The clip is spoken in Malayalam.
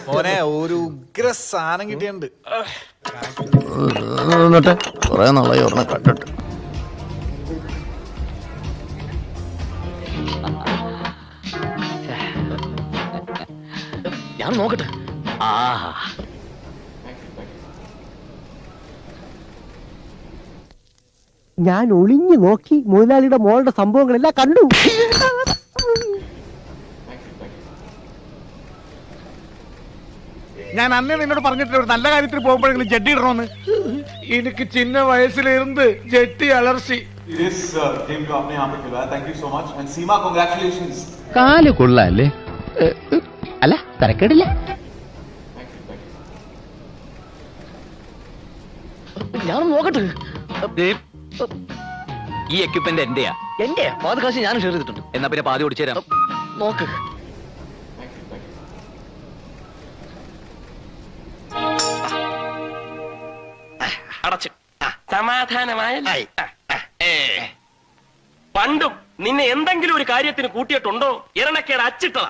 മോനെ ഒരു ഉഗ്ര സാധനം കിട്ടിയുണ്ട്. കൊറേ നാളായി ഓർമ്മ കണ്ടിട്ട്. ഞാൻ നോക്കട്ടെ. ഞാൻ ഒളിഞ്ഞു നോക്കി മുതലാളിയുടെ മോളുടെ സംഭവങ്ങളെല്ലാം കണ്ടു. ഞാൻ അന്നേ നിന്നോട് പറഞ്ഞിട്ടില്ല ഒരു നല്ല കാര്യത്തിൽ പോകുമ്പോഴെങ്കിലും ജഡ്ഡി ഇടണമെന്ന്. എനിക്ക് ചിന്ന വയസ്സിലിരുന്ന് ജെട്ടി അലർച്ചി. കാല് കൊള്ളാല്ലേ? അല്ല തരക്കേടില്ല. ഞാൻ നോക്കട്ടെ. ഈ എക്യുപ്മെന്റ് എന്റെയാ. എന്റെ പാതി കാശ് ഞാൻ ഷെയർ ചെയ്തിട്ടുണ്ട്. എന്നാ പിന്നെ പാതി ഓടിച്ചു തരാം. നോക്ക്. അടച്ച് സമാധാനമായ പണ്ടും നിന്നെ എന്തെങ്കിലും ഒരു കാര്യത്തിന് കൂട്ടിയിട്ടുണ്ടോ? ഇരണക്കേട് അച്ചിട്ടതാ.